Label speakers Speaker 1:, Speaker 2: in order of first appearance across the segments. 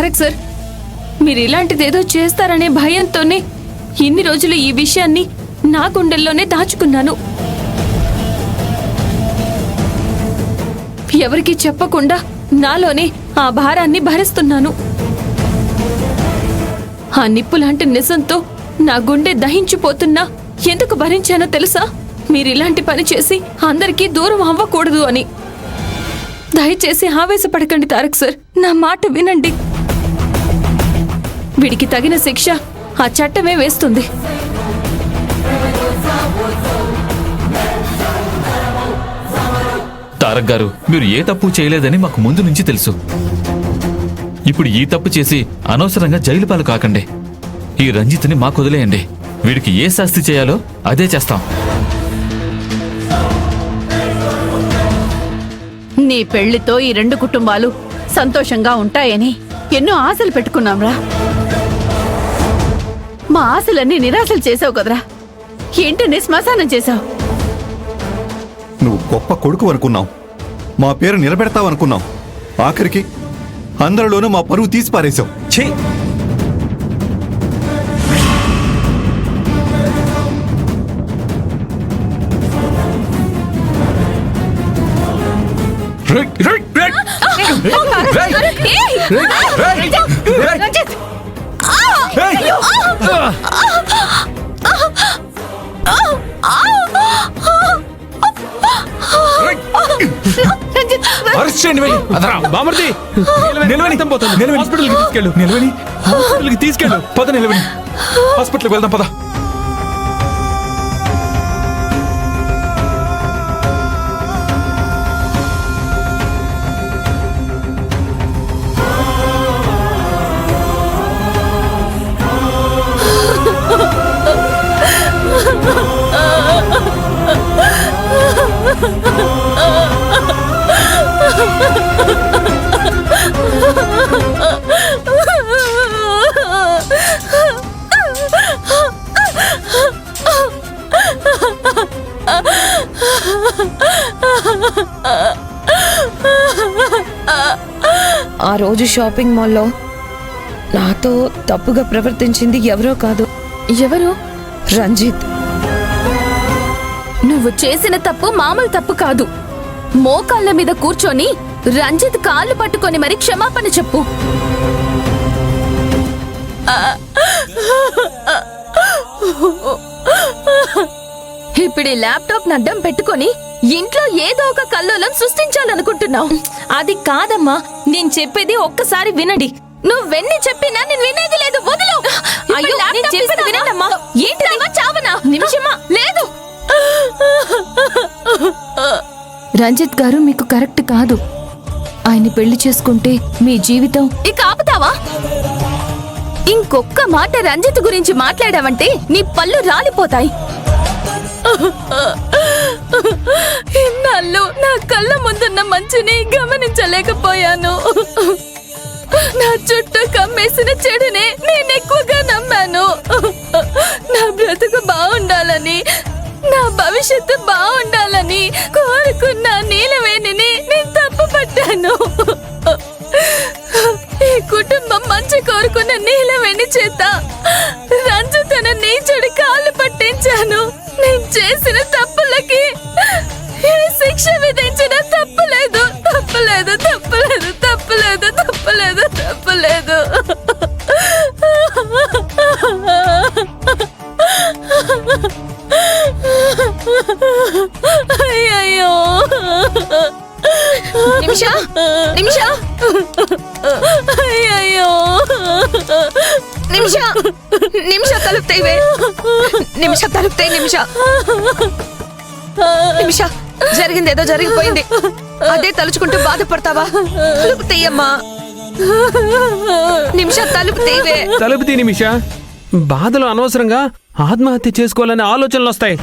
Speaker 1: Tarak sir, మీరు ఇలాంటిదేదో చేస్తారనే భయంతోనే ఇన్ని రోజులు ఈ విషయాన్ని నా గుండెల్లోనే దాచుకున్నాను. ఎవరికీ చెప్పకుండా నాలోనే ఆ భారాన్ని భరిస్తున్నాను. ఆ నిప్పులాంటి నిజంతో నా గుండె దహించిపోతున్నా ఎందుకు భరించానో తెలుసా? మీరిలాంటి పని చేసి అందరికీ దూరం అవ్వకూడదు అని. దయచేసి ఆవేశపడకండి తారక్ సార్, నా మాట వినండి. వీడికి తగిన శిక్ష ఆ చట్టమే వేస్తుంది.
Speaker 2: తారక్ గారు, మీరు ఏ తప్పు చేయలేదని మాకు ముందు నుంచి తెలుసు. ఇప్పుడు ఈ తప్పు చేసి అనవసరంగా జైలు పాలు కాకండి. ఈ రంజిత్ని మాకు వదిలేయండి. వీడికి ఏ శాస్తి చేయాలో అదే చేస్తాం.
Speaker 3: నీ పెళ్లితో ఈ రెండు కుటుంబాలు సంతోషంగా ఉంటాయని ఎన్నో ఆశలు పెట్టుకున్నాంరా. మా ఆశలన్నీ నిరాశలు చేసావు కదరా. ఏంటని శ్మశానం చేశావు.
Speaker 4: నువ్వు గొప్ప కొడుకు అనుకున్నావు, మా పేరు నిలబెడతావనుకున్నావు. ఆఖరికి అందరిలోనూ మా పరువు తీసి పారేశావు. ఛీ!
Speaker 5: తీసుకెళ్ళు. పద నిలవని, హాస్పిటల్కి వెళ్దాం పద.
Speaker 1: ఆ రోజు షాపింగ్ మాల్లో నాతో తప్పుగా ప్రవర్తించింది ఎవరో కాదు. ఎవరు? రంజిత్. నువ్వు చేసిన తప్పు మామూలు తప్పు కాదు. మోకాళ్ళ మీద కూర్చొని రంజిత్ కాళ్ళు పట్టుకొని మరి క్షమాపణ చెప్పు. ఇప్పుడు ల్యాప్టాప్ అడ్డం పెట్టుకొని ఇంట్లో ఏదో ఒక కల్లోలం సృష్టించాలనుకుంటున్నావు. అది కాదమ్మా, నేను చెప్పేది ఒక్కసారి వినండి. నువ్వెన్ని చెప్పినా నేను వినేది లేదు. వదులు. అయ్యో, నేను చెప్పేది వినండమ్మా. ఏంటి చావనా? నిమిషమా లేదు. రంజిత్ గారు మీకు కరెక్ట్ కాదు. ఆయన్ని పెళ్లి చేసుకుంటే మీ జీవితం. ఇక ఆపుతావా? ఇంకొక్క మాట రంజిత్ గురించి మాట్లాడావంటే నీ పళ్ళు రాలిపోతాయి. ఇన్నాళ్ళు నా కళ్ళ ముందున్న మంచిని గమనించలేకపోయాను. నా చుట్టూ కమ్మేసిన చెడునే నేను ఎక్కువగా నమ్మాను. నా బ్రతుకు బాగుండాలని, నా భవిష్యత్తు బాగుండాలని కోరుకున్న నీలవేణిని నేను తప్పు పట్టాను. ఈ కుటుంబం మంచి కోరుకున్న నీలవేణి చేత రంజిత్ తన నీచుడి కాళ్ళు పట్టించాను. నేను చేసిన తప్పులకి ఏ శిక్ష విధించిన తప్పులేదు, తప్పులేదు, తప్పులేదు, తప్పులేదు, తప్పులేదు, తప్పులేదు. అయ్యయ్యో. నిమిషా, నిమిషా, అయ్యయ్యో. నిమిషా, నిమిషా తలుపుతాయివే. నిమిషా తలుపుతాయి. నిమిషా, నిమిషా, జరిగిందేదో జరిగిపోయింది. అదే తలుచుకుంటూ బాధపడతావా? తలుపుతాయమ్మా. నిమిషా తలుపుతాయివే.
Speaker 5: తలుపుతీ నిమిషా. బాధలు అనవసరంగా ఆత్మహత్య చేసుకోవాలనే ఆలోచనలు వస్తాయి.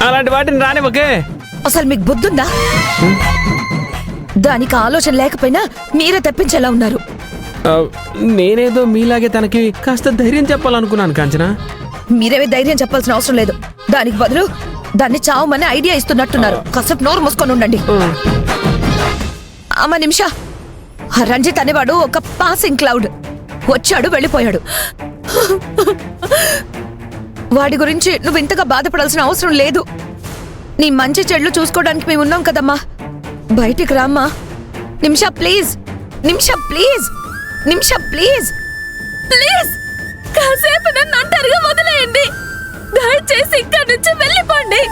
Speaker 5: అలాంటి వాటిని రానివ్వకే.
Speaker 1: అసలు మీకు బుద్ధుందా? దానికి ఆలోచన లేకపోయినా మీరే తప్పించేలా ఉన్నారు.
Speaker 5: నేనేదో మీలాగే తనకి కాస్త ధైర్యం చెప్పాలనుకున్నాను కాంచనా.
Speaker 1: మీరేవే ధైర్యం చెప్పాల్సిన అవసరం లేదు. దానికి బదులు దాన్ని చావమని ఐడియా ఇస్తున్నట్టున్నారు. కాసేపు నోరు మూసుకొని ఉండండి. అమ్మ నిమిషా, ఆ రంజిత్ అనేవాడు ఒక పాసింగ్ క్లౌడ్. వచ్చాడు, వెళ్ళిపోయాడు. వాడి గురించి నువ్వు ఇంతగా బాధపడాల్సిన అవసరం లేదు. నీ మంచి చెడ్లు చూసుకోవడానికి మేము ఉన్నాం కదమ్మా. బయటికి రామ్మా. Nimisha please, Nimisha please, Nimisha please, please కాసేపు నన్ను ఒంటరిగా వదిలేయండి. దయచేసి ఇక్కడి నుంచి వెళ్ళిపోండి.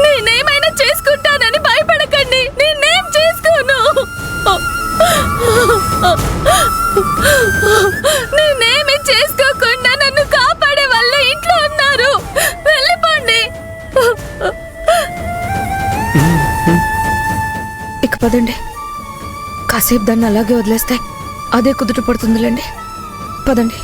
Speaker 1: నేనేమైనా చేసుకుంటానని భయపడకండి. నేనేం చేసుకోను. నేనేమి చేసుకోకుండా నన్ను కాపాడే వాళ్ళే ఇంట్లో ఉన్నారు. వెళ్ళిపోండి. ఇక పదండి. కాసేపు దాన్ని అలాగే వదిలేస్తే అదే కుదుట పడుతుందిలేండి. పదండి.